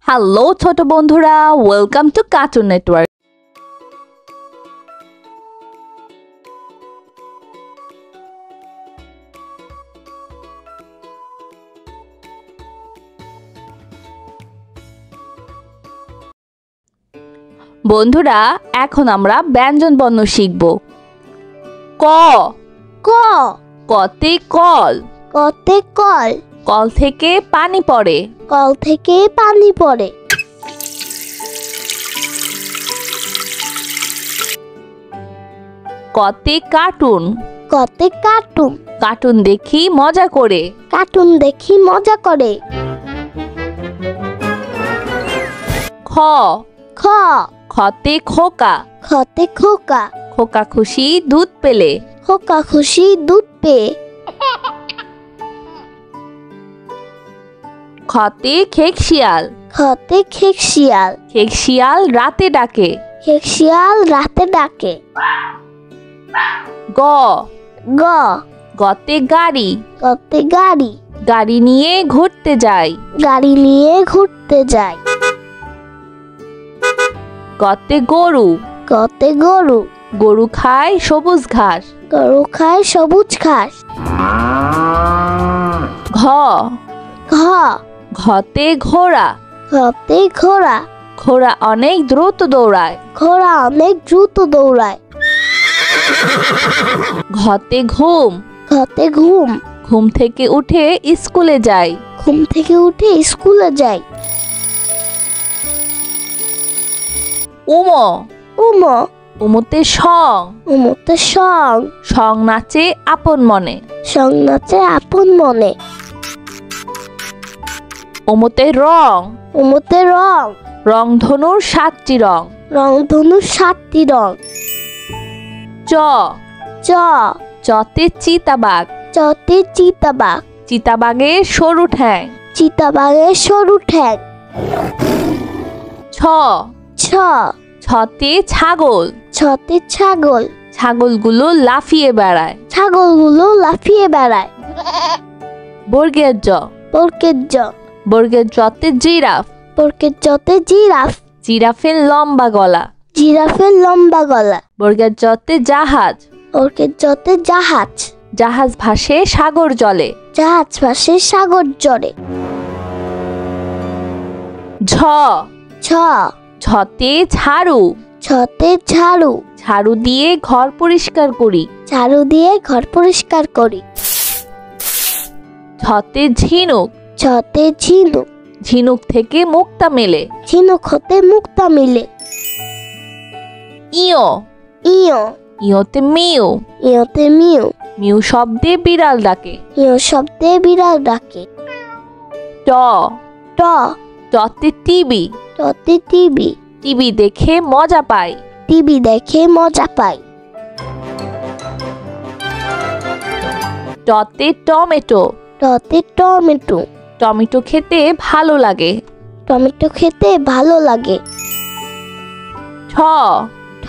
Hello ছোট বন্ধুরা, welcome to cartoon network. বন্ধুরা, এখন আমরা ব্যঞ্জন বর্ণ শিখব। ক ক কতে কল, কতে কল, কল থেকে পানি পড়ে। কল থেকে পানি পড়ে। কতে কার্টুন, কতে কার্টুন, কার্টুন দেখি মজা করে। কার্টুন দেখি মজা করে। খ খ খতে খোকা, খতে খোকা, খোকা খুশি দুধ পেলে। খোকা খুশি দুধ পেয়ে। খতে খেক শিয়াল, খতে খেক শিয়াল, খেক শিয়াল রাতে ডাকে। খেক শিয়াল রাতে ডাকে। গ গ গতে গাড়ি, গতে গাড়ি, গাড়ি নিয়ে ঘুরতে যায়। গাড়ি নিয়ে ঘুরতে যায়। গতে গরু, গতে গরু, গরু খায় সবুজ ঘাস। গরু খায় সবুজ ঘাস। ঘ ঘ ঘতে ঘোড়া, ঘতে ঘোড়া, ঘোড়া অনেক দ্রুত দৌড়ায়। ঘোড়া অনেক দ্রুত দৌড়ায়। ঘতে ঘুম, ঘতে ঘুম, ঘুম থেকে উঠে স্কুলে যায়। ঘুম থেকে উঠে স্কুলে যায়। উম উম উমতে সং, উমতে সং, সং নাচে আপন মনে। সং নাচে আপন মনে। উমতে রং, উমতে রং, রংধনুর 7টি রং। রংধনুর 7টি রং। চ চ চতে চিতাবাঘ, চতে চিতাবাঘ, চিতাবাঘের সরু ঠ্যাং। চিতাবাঘের সরু ঠ্যাং। ছ ছ ছতে ছাগল, ছতে ছাগল, ছাগলগুলো লাফিয়ে বেড়ায়। ছাগলগুলো লাফিয়ে বেড়ায়। বর্গের জ, বর্গের জ, বর্গের জতে জিরাফ, বর্গের জতে জিরাফ, জিরাফের লম্বা গলা। জিরাফের লম্বা গলা। বর্গের জতে জাহাজ, বর্গের জতে জাহাজ, জাহাজ ভাসে সাগর জলে। জাহাজ ভাসে সাগর জলে। ঝ ছ ঝতে ঝাড়ু, ছতে ঝাড়ু, ঝাড়ু দিয়ে ঘর পরিষ্কার করি। ঝাড়ু দিয়ে ঘর পরিষ্কার করি। ঝতে ঝিনুক, ছতে ঝিনুক, ঝিনুক থেকে মুক্তা মেলে। ঝিনুক হতে মুক্তা মিলে। ইয় ইয় ইয়তে মিউ, ইয়তে মিউ, মিউ শব্দে বিড়াল ডাকে। ইয় শব্দে বিড়াল ডাকে। ট ট টতে টিভি, টতে টিভি, টিভি দেখে মজা পায়। টিভি দেখে মজা পাই। টতে টমেটো, টতে টমেটো, টমেটো খেতে ভালো লাগে। টমেটো খেতে ভালো লাগে। ঠ ঠ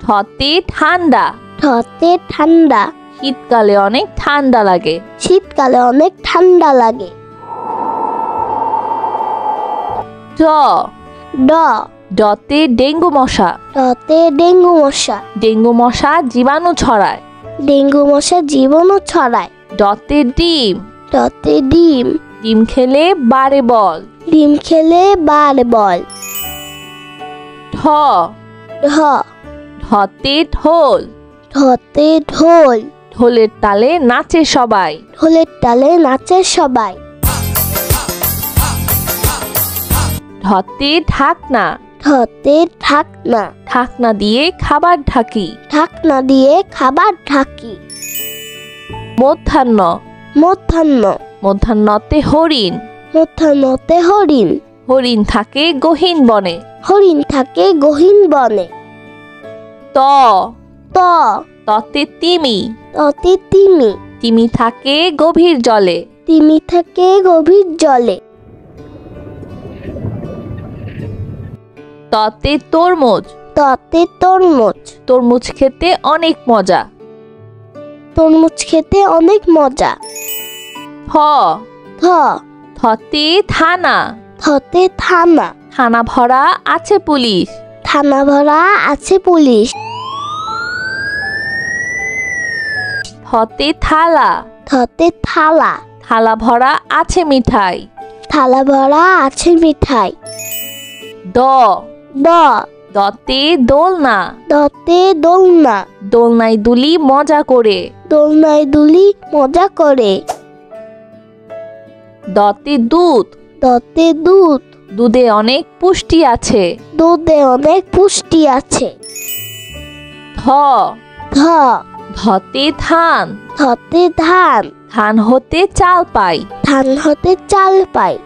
ঠতে ঠান্ডা, ঠতে ঠান্ডা, শীতকালে অনেক ঠান্ডা লাগে। শীতকালে অনেক ঠান্ডা লাগে। ড ড ডতে ডেঙ্গু মশা, ডতে ডেঙ্গু মশা, ডেঙ্গু মশা জীবাণু ছড়ায়। ডেঙ্গু মশা জীবাণু ছড়ায়। ডতে ডিম, ডতে ডিম, ডিম খেলে বাড়ে বল। ডিম খেলে বাড়ে বল। ঢ ঢ ঢতে ঢোল, ঢতে ঢোল, ঢোলের তালে নাচে সবাই। ঢোলের তালে নাচে সবাই। ঢতে ঢাকনা, ঢতে ঢাকনা, ঢাকনা দিয়ে খাবার ঢাকি। ঢাকনা দিয়ে খাবার ঢাকি। মধ্যাহ্ন, মধ্যাহ্ন, মধ্যাহ্নতে হরিণ, মধ্যাহ্নতে হরিণ, হরিণ থাকে গহীন বনে। হরিণ থাকে গহীন বনে। ত ত ততে তিমি, ততে তিমি, তিমি থাকে গভীর জলে। তিমি থাকে গভীর জলে। ততে তরমুজ, ততে তরমুজ, তরমুজ খেতে অনেক মজা। তরমুজ খেতে অনেক মজা। থ থ থতে থানা, হতে থানা, থানা ভরা আছে পুলিশ। থানা ভরা আছে পুলিশ। থতে থালা, থতে থালা, থালা ভরা আছে মিঠাই। থালা ভরা আছে মিঠাই। দ, দ, দতে দোলনা, দতে দোলনা, দোলনায় দুলি মজা করে। দোলনায় দুলি মজা করে। দতে দুধ, দতে দুধ, দুধে অনেক পুষ্টি আছে। দুধে অনেক পুষ্টি আছে। ধ, ধ, ধতে ধান, ধতে ধান, ধান হতে চাল পাই। ধান হতে চাল পাই।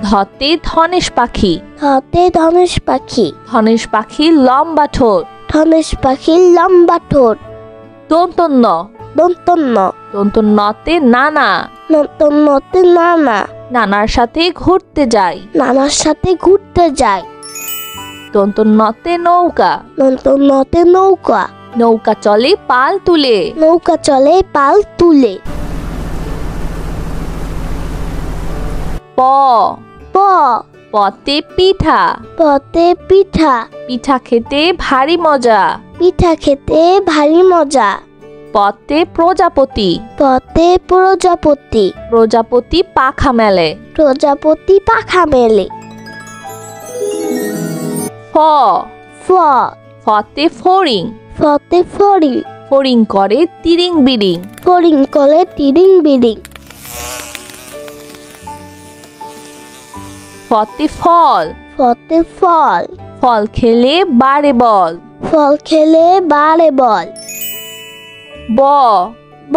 ধতে ধনেশ পাখি, ধতে ধনেশ পাখি, ধনেশ পাখির লম্বা ঠোঁট। ধনেশ পাখির লম্বা ঠোঁট। দন্তন্য, দন্তন্য, দন্তন্যতে নানা, দন্তন্যতে নানা, নানার সাথে ঘুরতে যাই। নানার সাথে ঘুরতে যায়। দন্তন্যতে নৌকা, দন্তন্যতে নৌকা, নৌকা চলে পাল তুলে। নৌকা চলে পাল তুলে। প, প, পতে পিঠা, পতে পিঠা, পিঠা খেতে ভারী মজা। পিঠা খেতে ভারী মজা। পতে প্রজাপতি, পতে প্রজাপতি, প্রজাপতি পাখা মেলে। প্রজাপতি পাখা মেলে। ফ, ফ, ফতে ফড়িং, ফতে ফড়িং, ফড়িং করে তিরিং বিরিং। ফড়িং করে তিরিং বিরিং। ফতে ফল, ফতে ফল, ফল খেলে বাড়ে বল। ফল খেলে বাড়ে বল। ব, ব,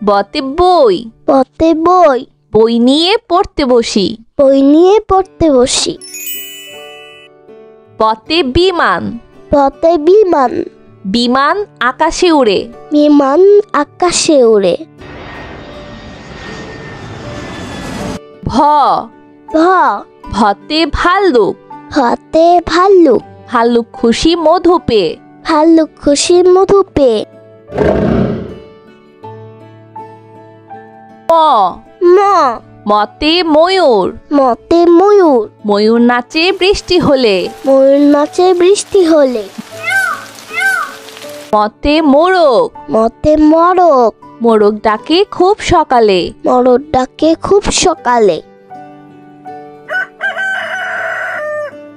বতে বই, পতে বই, বই নিয়ে পড়তে বসি। বই নিয়ে পড়তে বসি। পতে বিমান, পতে বিমান, বিমান আকাশে উড়ে। বিমান আকাশে উড়ে। ভ, ভ, ভতে ভাল্লুক, ভতে ভাল্লুক, ভাল্লুক খুশি মধু পেয়ে। ভাল্লুক খুশি মধু পেয়ে। ম, ম, মতে ময়ূর, মতে ময়ূর, ময়ূর নাচে বৃষ্টি হলে। ময়ূর নাচে বৃষ্টি হলে। মতে মোরগ, মতে মরক, মোরগ ডাকে খুব সকালে। মরক ডাকে খুব সকালে।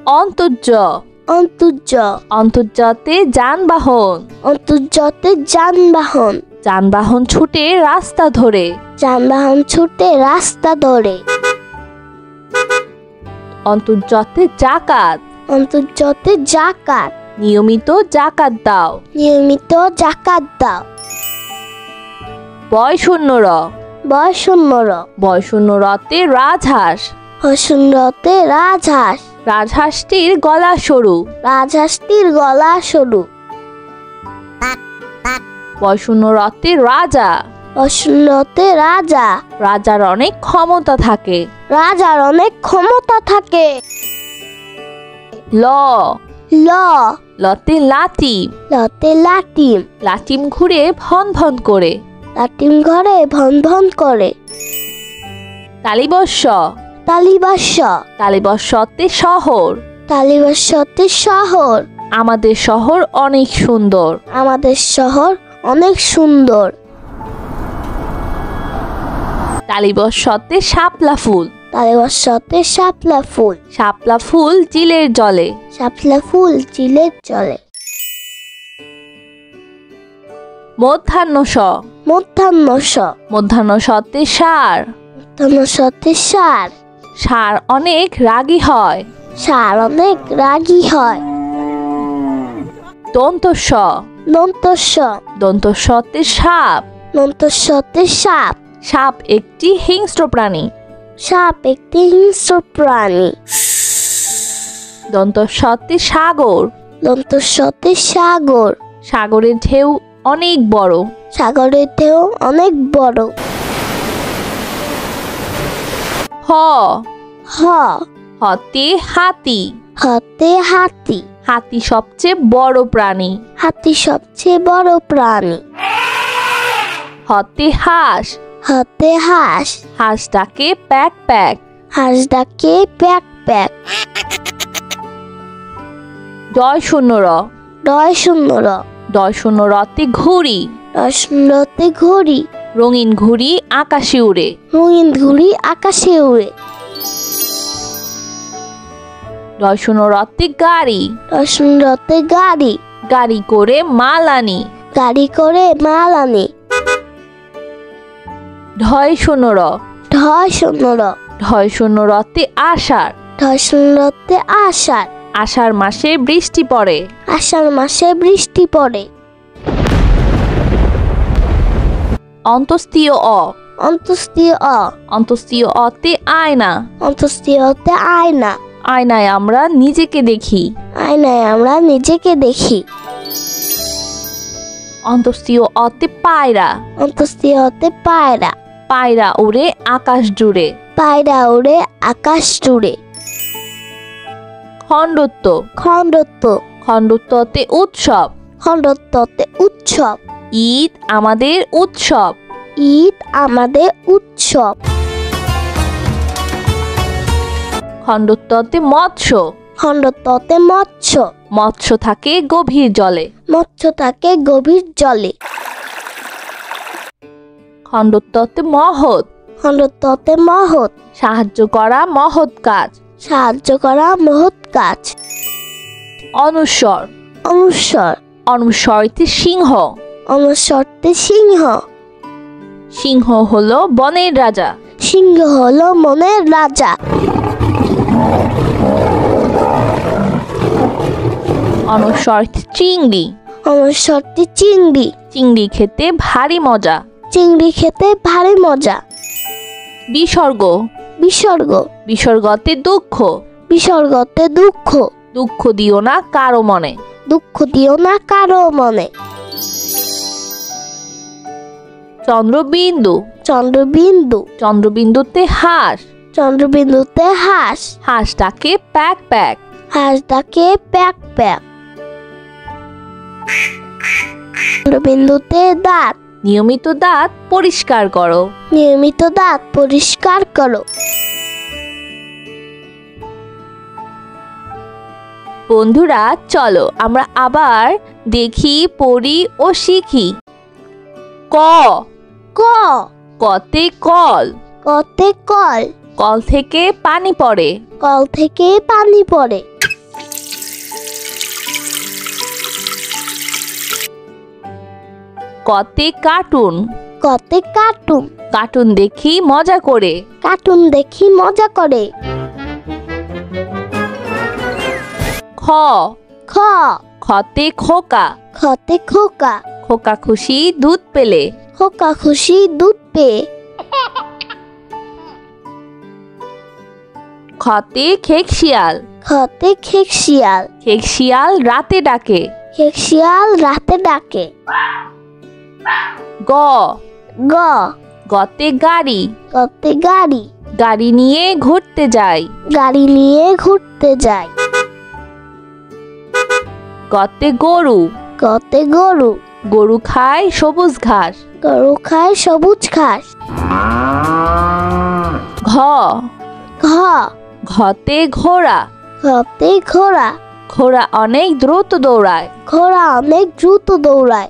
অন্তর্য, অন্তর্য, অন্তর্যতে যানবাহন, অন্তর্যতে যানবাহন, যানবাহন ছুটে রাস্তা ধরে। যানবাহন ছুটে রাস্তা ধরে। অন্তর্যতে জাকাত, অন্তর্যতে জাকাত, নিয়মিত জাকাত দাও। নিয়মিত জাকাত দাও। বয়শূন্যর, বয়শূন্যর, বয়শূন্যরতে রাজহাঁস, বয়শূন্যতে রাজহাঁস, রাজহাঁসটির গলা সরু। রাজহাঁসটির গলা সরু। বয়শূন্যরতে রাজা, বয়শূন্যতে রাজা, রাজার অনেক ক্ষমতা থাকে। রাজার অনেক ক্ষমতা থাকে। ল, ল, লতে লাটিম, লতে লাটিম, লাটিম ঘুরে ভন ভন করে। লাটিম ঘরে ভন ভন করে। তালিবস্য, তালিবাস্য, তালিবস্যতে শহর, তালিবাস্যতে শহর, আমাদের শহর অনেক সুন্দর। আমাদের শহর অনেক সুন্দর। তালিবস্যতে শাপলা ফুল, তালিবাস্যতে শাপলা ফুল, শাপলা ফুল চিলের জলে। শাপলা ফুল চিলের জলে। মধ্যাহ্ন স, মধ্যাহ্ন স, মধ্যাহ্ন সতে সার, মধ্যাহ্ন সতে সার, সার অনেক রাগী হয়। সার অনেক রাগী হয়। দন্তস্ব, দন্তস্ব, দন্তস্বতে সাপ, দন্তস্বতে সাপ, সাপ একটি হিংস্র প্রাণী। সাপ একটি হিংস্র প্রাণী। দন্তস্বতে সাগর, দন্তস্বতে সাগর, সাগরের ঢেউ অনেক বড়। সাগরের ঢেউ অনেক বড়। হ, হ, হতে হাতি, হতে হাতি, হাতি সবচেয়ে বড় প্রাণী। হাতি সবচেয়ে বড় প্রাণী। হতে হাঁস, হতে হাঁস, হাঁস ডাকে প্যাক প্যাক। হাঁস ডাকে প্যাক প্যাক ডয় শূন্য র ডয় শূন্য র ডয় শূন্য রতে ঘুড়ি ডয় শূন্য রতে ঘড়ি রঙিন ঘুড়ি আকাশে উড়ে রঙিন ঘুড়ি আকাশে উড়ে ডয় শূন্য রতে গাড়ি ডয় শূন্য রতে গাড়ি গাড়ি করে মাল আনি গাড়ি করে মাল আনে ঢয় শূন্য র ঢয় শূন্য র ঢয় শূন্য রতে আষাঢ় ঢয় শূন্য রতে আষাঢ় আষাঢ় মাসে বৃষ্টি পড়ে আষাঢ় মাসে বৃষ্টি পড়ে অন্তস্তীয় অ অন্তস্তীয় অ অন্তস্তীয় অতে আয়না অন্তস্তীয় অতে আয়না আয়নায় আমরা নিজেকে দেখি আয়নায় আমরা নিজেকে দেখি অন্তস্তীয় অতে পায়রা অন্তস্তীয় অতে পায়রা পায়রা উড়ে আকাশ জুড়ে পায়রা উড়ে আকাশ জুড়ে খণ্ডত্ব খণ্ডত্ব খণ্ডত্বতে উৎসব খণ্ডত্বতে উৎসব ঈদ আমাদের উৎসব ঈদ আমাদের উৎসব খণ্ডত্বতে মৎস্য খণ্ডত্বতে মৎস্য মৎস্য থাকে গভীর জলে মৎস্য থাকে গভীর জলে খণ্ডত্বতে মহৎ খণ্ডত্বতে মহৎ সাহায্য করা মহৎ কাজ সাহায্য করা মহৎ কাজ অনুস্বর অনুস্বর অনুস্বরতে সিংহ অনুস্বরতে সিংহ সিংহ হলো বনের রাজা সিংহ হলো মনের রাজা অনুস্বরতে চিংড়ি অনুস্বরতে চিংড়ি চিংড়ি খেতে ভারী মজা চিংড়ি খেতে ভারী মজা বিসর্গ বিসর্গ বিসর্গতে দুঃখ বিসর্গতে দুঃখ দুঃখ দিও না কারো মনে দুঃখ দিও না কারো মনে চন্দ্রবিন্দু চন্দ্রবিন্দু চন্দ্রবিন্দুতে হাঁস চন্দ্রবিন্দুতে হাঁস হাঁসটাকে প্যাক প্যাক হাঁসটাকে প্যাক প্যাক চন্দ্রবিন্দুতে দাঁত নিয়মিত দাঁত পরিষ্কার করো নিয়মিত দাঁত পরিষ্কার করো বন্ধুরা চলো আমরা আবার দেখি পড়ি ও শিখি ক ক কতে কল কতে কল কল থেকে পানি পড়ে কল থেকে পানি পড়ে কতে কার্টুন কতে কার্টুন কার্টুন দেখি মজা করে কার্টুন দেখি মজা করে খ খ খতে খোকা খতে খোকা খোকা খুশি দুধ পেলে খোকা খুশি দুধ পেয়ে খতে খেকশিয়াল খতে খেক শিয়াল খেকশিয়াল রাতে ডাকে খেক শিয়াল রাতে ডাকে গ গ গতে গাড়ি গতে গাড়ি গাড়ি নিয়ে ঘুরতে যাই গাড়ি নিয়ে ঘুরতে যায় গতে গরু গতে গরু গরু খায় সবুজ ঘাস গরু খায় সবুজ ঘাস ঘ ঘ ঘতে ঘোড়া ঘতে ঘোড়া ঘোড়া অনেক দ্রুত দৌড়ায় ঘোড়া অনেক দ্রুত দৌড়ায়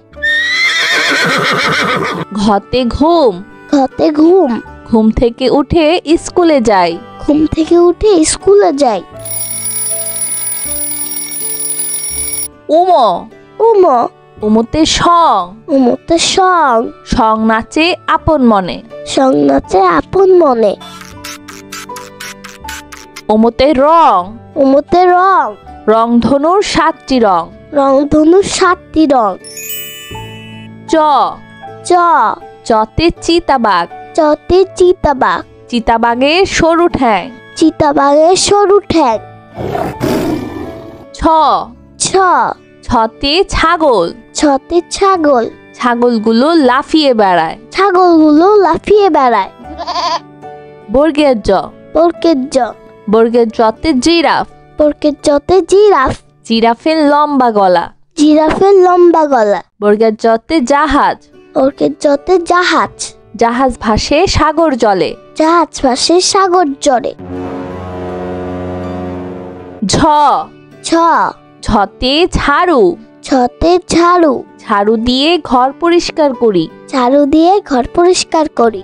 ঘতে ঘুম ঘতে ঘুম ঘুম থেকে উঠে স্কুলে যাই ঘুম থেকে উঠে স্কুলে যায় উম উম উমতে সং উমতে সং সং নাচে আপন মনে সং নাচে আপন মনে উমতে রং উমতে রং রংধনুর 7টি রং রংধনুর 7টি রং চ চ চতে চিতাবাঘ চতে চিতাবাঘ চিতাবাঘের সরু ঠ্যাং চিতাবাঘের সরু ঠ্যাং ছ ছ ছতে ছাগল ছতে ছাগল ছাগলগুলো লাফিয়ে বেড়ায় ছাগলগুলো লাফিয়ে বেড়ায় বর্গের জ বর্গের জ বর্গের জতে জিরাফ বর্গের জতে জিরাফ জিরাফের লম্বা গলা জিরাফের লম্বা গলা বর্গের জতে জাহাজ বর্গের জতে জাহাজ জাহাজ ভাসে সাগর জলে জাহাজ ভাসে সাগর জলে ঝ ছ ঝতে ঝাড়ু ছতে ঝাড়ু ঝাড়ু দিয়ে ঘর পরিষ্কার করি ঝাড়ু দিয়ে ঘর পরিষ্কার করি।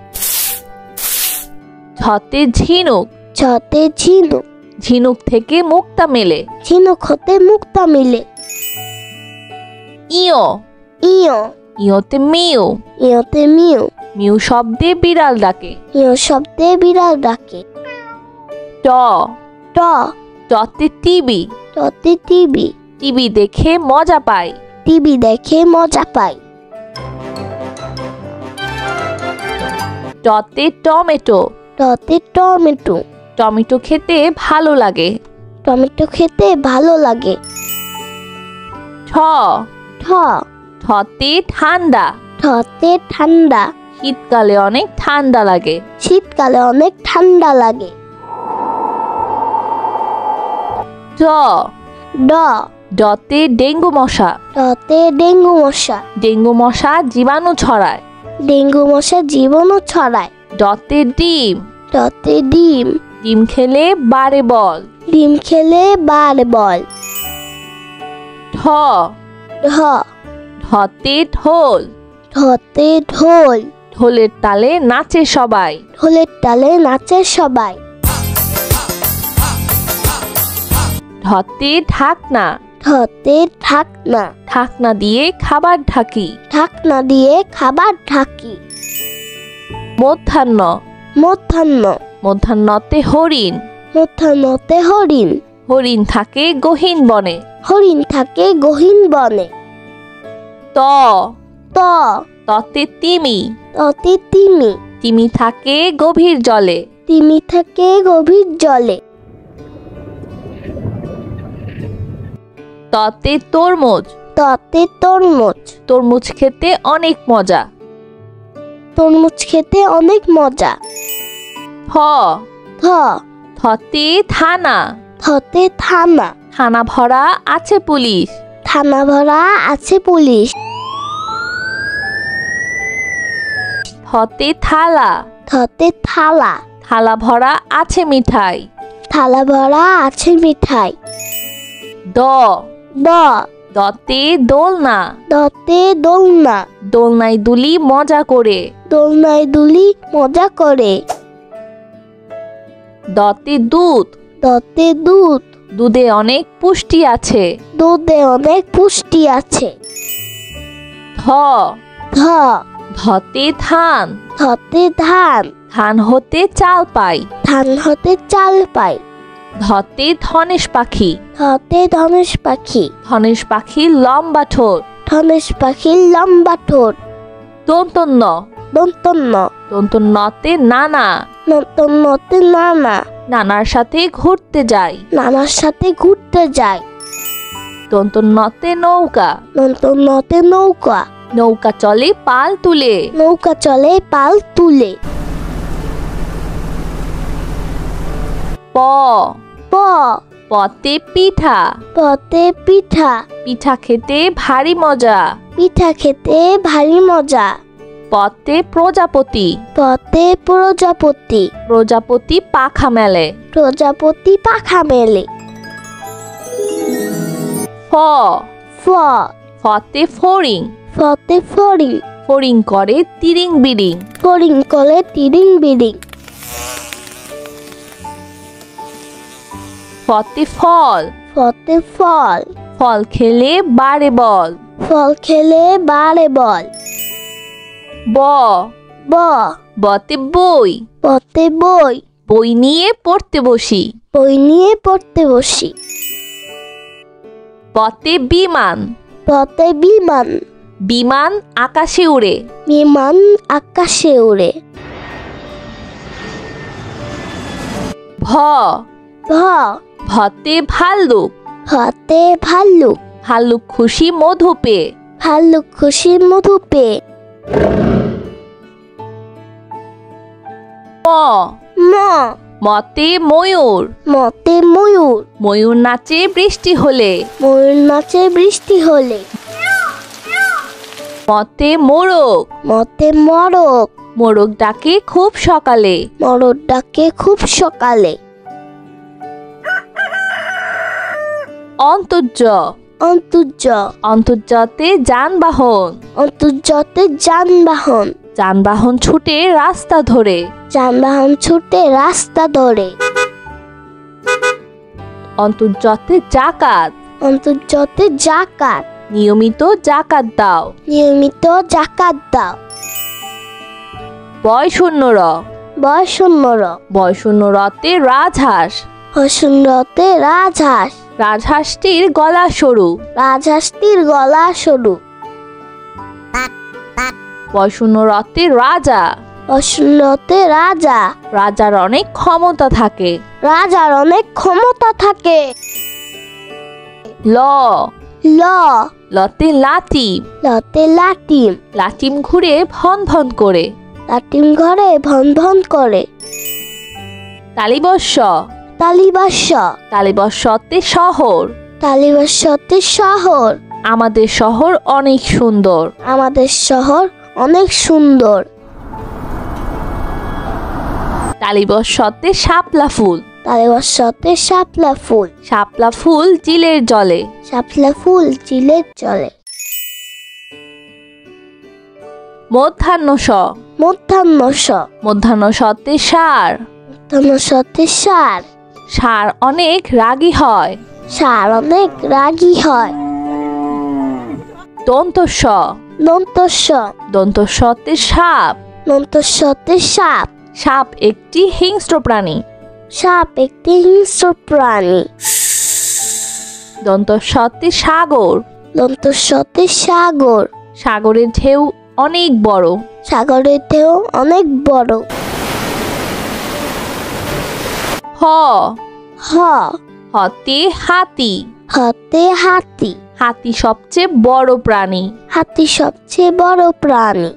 ঝতে ঝিনুক ছতে ঝিনুক ঝিনুক থেকে মুক্তা মেলে ঝিনুক হতে মুক্তা মিলে। ইয় ইয় ইয়তে মিউ ইয়তে মিউ মিউ শব্দে বিড়াল ডাকে ইয় শব্দে বিড়াল ডাকে। ট ট টতে টিভি টতে টিভি টিভি দেখে মজা পাই টিভি দেখে মজা পাই। টতে টমেটো টতে টমেটো টমেটো খেতে ভালো লাগে টমেটো খেতে ভালো লাগে। ঠ ঠ ঠতে ঠান্ডা ঠতে ঠান্ডা শীতকালে অনেক ঠান্ডা লাগে শীতকালে অনেক ঠান্ডা লাগে। ড ড ডতে ডেঙ্গু মশা ডতে ডেঙ্গু মশা ডেঙ্গু মশা জীবাণু ছড়ায় ডেঙ্গু মশা জীবাণু ছড়ায়। ডতে ডিম ডতে ডিম ডিম খেলে বাড়ে বল ডিম খেলে বাড়ে বল। ঢ ঢ ঢতে ঢোল ঢতে ঢোল ঢোলের তালে নাচে সবাই ঢোলের তালে নাচে সবাই। ঢতে ঢাকনা ঢতে ঢাকনা ঢাকনা দিয়ে খাবার ঢাকি ঢাকনা দিয়ে খাবার ঢাকি। মধ্যাহ্ন মধ্যাহ্ন মধ্যাহ্নতে হরিণ মধ্যাহ্নতে হরিণ হরিণ থাকে গহীন বনে হরিণ থাকে গহীন বনে। ত ত ততে তিমি ততে তিমি তিমি থাকে গভীর জলে তিমি থাকে গভীর জলে। ততে তরমুজ ততে তরমুজ তরমুজ খেতে অনেক মজা তরমুজ খেতে অনেক মজা। থ থ থতে থানা থতে থানা থানা ভরা আছে পুলিশ থানা ভরা আছে পুলিশ। থতে থালা থতে থালা থালা ভরা আছে মিঠাই থালা ভরা আছে মিঠাই। দ দ দতে দোলনা দতে দোলনা দোলনায় দুলি মজা করে দোলনায় দুলি মজা করে। দতে দুধ দতে দুধ দুধে অনেক পুষ্টি আছে দুধে অনেক পুষ্টি আছে। ধ ধ ধতে ধান ধতে ধান ধান হতে চাল পাই ধান হতে চাল পাই। ধতে ধনেশ পাখি ধতে ধনেশ পাখি ধনেশ পাখির লম্বা ঠোঁট ধনেশ পাখির লম্বা ঠোঁট। দন্তন্য দন্তন্য দন্তন্যতে নানা নতন্নতে নানা নানার সাথে ঘুরতে যাই নানার সাথে ঘুরতে যায়। দন্তন্যতে নৌকা নতন্নতে নৌকা নৌকা চলে পাল তুলে নৌকা চলে পাল তুলে। প প পতে পিঠা পতে পিঠা পিঠা খেতে ভারী মজা পিঠা খেতে ভারী মজা। পতে প্রজাপতি পতে প্রজাপতি প্রজাপতি পাখা মেলে প্রজাপতি পাখা মেলে। ফ ফ ফতে ফড়িং ফতে ফড়িং ফড়িং করে তিরিং বিরিং ফড়িং করে তিরিং বিরিং। ফতে ফল ফতে ফল ফল খেলে বাড়ে বল ফল খেলে বাড়ে বল। ব ব বতে বই পতে বই বই নিয়ে পড়তে বসি বই নিয়ে পড়তে বসি। পতে বিমান পতে বিমান বিমান আকাশে উড়ে বিমান আকাশে উড়ে। ভ ভ ভতে ভাল্লুক হতে ভাল্লুক ভাল্লুক খুশি মধু পেয়ে ভাল্লুক খুশি মধু পেয়ে। ম ম মতে ময়ূর মতে ময়ূর ময়ূর নাচে বৃষ্টি হলে ময়ূর নাচে বৃষ্টি হলে। মতে মোরগ মতে মরক মোরগ ডাকে খুব সকালে মরক ডাকে খুব সকালে। অন্তর্য অন্তর্য অন্তর্যতে যানবাহন অন্তর্যতে যানবাহন যানবাহন ছুটে রাস্তা ধরে যানবাহন ছুটে রাস্তা ধরে অন্তর্যতে জাকাত অন্তর্যতে জাকাত নিয়মিত জাকাত দাও নিয়মিত জাকাত দাও বয়শূন্যর বয়শূন্যর বয়শূন্যরতে রাজহাঁস বয়শূন্যতে রাজহাঁস রাজহাঁসটির গলা সরু রাজহাঁসটির গলা সরু বয়শূন্যরতে রাজা বয়শূন্যতে রাজা রাজার অনেক ক্ষমতা থাকে রাজার অনেক ক্ষমতা থাকে ল ল লতে লাটিম লতে লাটিম লাটিম ঘুরে ভন ভন করে লাটিম ঘরে ভন ভন করে তালিবস্য তালিবাস্য তালিবস্যতে শহর তালিবাস্যতে শহর আমাদের শহর অনেক সুন্দর আমাদের শহর অনেক সুন্দর তালিবস্যতে শাপলা ফুল তালিবাস্যতে শাপলা ফুল শাপলা ফুল চিলের জলে শাপলা ফুল চিলের জলে মধ্যাহ্নস মধ্যাহ্নস মধ্যাহ্নসতে ষাঁড় মধ্যাহ্নসতে ষাঁড় ষাঁড় অনেক রাগী হয় ষাঁড় অনেক রাগী হয় দন্তস্ব দন্তস্ব দন্তস্বতে সাপ দন্তস্বতে সাপ সাপ একটি হিংস্র প্রাণী সাপ একটি হিংস্র প্রাণী দন্তস্বতে সাগর দন্তস্বতে সাগর সাগরের ঢেউ অনেক বড় সাগরের ঢেউ অনেক বড় হ হ হতে হাতি হতে হাতি হাতি সবচেয়ে বড় প্রাণী হাতি সবচেয়ে বড় প্রাণী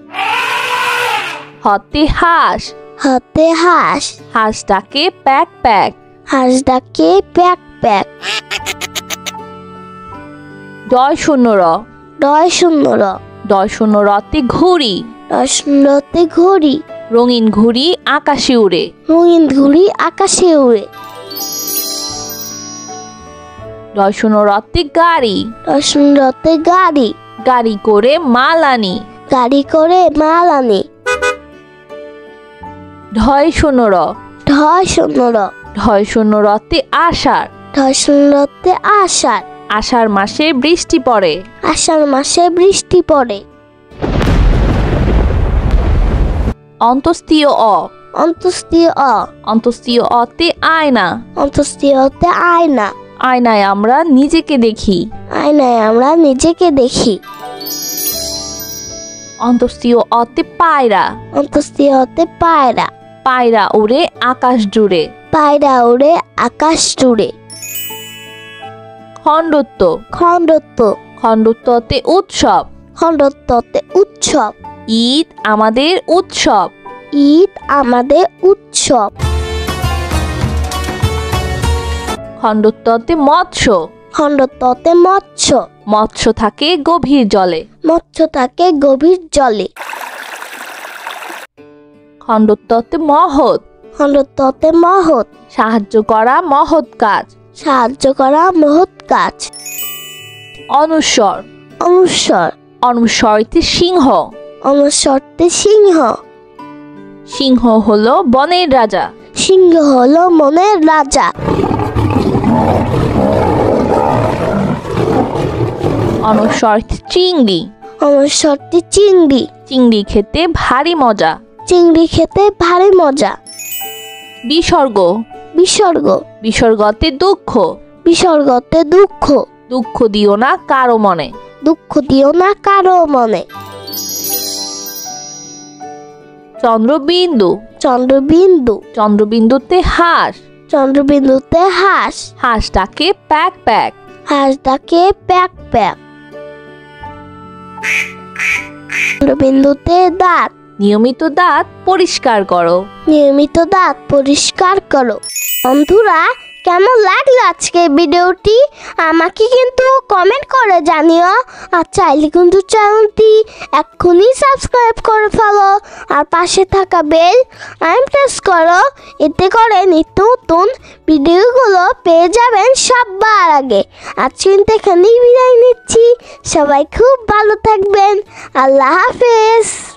হতে হাঁস হতে হাঁস হাঁস ডাকে প্যাক প্যাক হাঁস ডাকে প্যাক প্যাক ডয় শূন্য র ডয় শূন্য র ডয় শূন্য রতে ঘুড়ি ডয় শূন্য রতে ঘড়ি রঙিন ঘুড়ি আকাশে উড়ে রঙিন ঘুড়ি আকাশে উড়ে ডয় শূন্য রতে গাড়ি ডয় শূন্য রতে গাড়ি গাড়ি করে মাল আনি গাড়ি করে মাল আনে ঢয় শূন্য র ঢয় শূন্য র ঢয় শূন্য রতে আষাঢ় ঢয় শূন্য রতে আষাঢ় আষাঢ় মাসে বৃষ্টি পড়ে আষাঢ় মাসে বৃষ্টি পড়ে অন্তস্তীয় অ অন্তস্তীয় অ অন্তস্তীয় অতে আয়না অন্তস্তীয় অতে আয়না আয়নায় আমরা নিজেকে দেখি আয়নায় আমরা নিজেকে দেখি অন্তস্তীয় অতে পায়রা অন্তস্তীয় অতে পায়রা পায়রা উড়ে আকাশ জুড়ে পায়রা উড়ে আকাশ জুড়ে খণ্ডত্ব খণ্ডত্ব খণ্ডত্বতে উৎসব খণ্ডত্বতে উৎসব ঈদ আমাদের উৎসব ঈদ আমাদের উৎসব খণ্ডত্বতে মৎস্য খণ্ডত্বতে মৎস্য মৎস্য থাকে গভীর জলে মৎস্য থাকে গভীর জলে খণ্ডত্বতে মহৎ খণ্ডত্বতে মহৎ সাহায্য করা মহৎ কাজ সাহায্য করা মহৎ কাজ অনুস্বর অনুস্বর অনুস্বরতে সিংহ অনুস্বরতে সিংহ সিংহ হলো বনের রাজা সিংহ হলো মনের রাজা অনুস্বরতে চিংড়ি অনুস্বরতে চিংড়ি চিংড়ি খেতে ভারী মজা চিংড়ি খেতে ভারী মজা বিসর্গ বিসর্গ বিসর্গতে দুঃখ বিসর্গতে দুঃখ দুঃখ দিও না কারো মনে দুঃখ দিও না কারো মনে চন্দ্রবিন্দু চন্দ্রবিন্দু চন্দ্রবিন্দুতে হাঁস চন্দ্রবিন্দুতে হাঁস হাঁস ডাকে প্যাক প্যাক হাঁস ডাকে প্যাক প্যাক চন্দ্রবিন্দুতে দাঁত নিয়মিত দাঁত পরিষ্কার করো নিয়মিত দাঁত পরিষ্কার করো বন্ধুরা কেমন লাগলো আজকে ভিডিওটি আমাকে কিন্তু কমেন্ট করে জানিও আর চাইলে কিন্তু চ্যানেলটি এক্ষুনি সাবস্ক্রাইব করে ফেলো আর পাশে থাকা বেল প্রেস করো এতে করে নিত্য নতুন ভিডিওগুলো পেয়ে যাবেন সবার লাগে। আজ কিন্তু এখানেই বিদায় নিচ্ছি। সবাই খুব ভালো থাকবেন। আল্লাহ হাফেজ।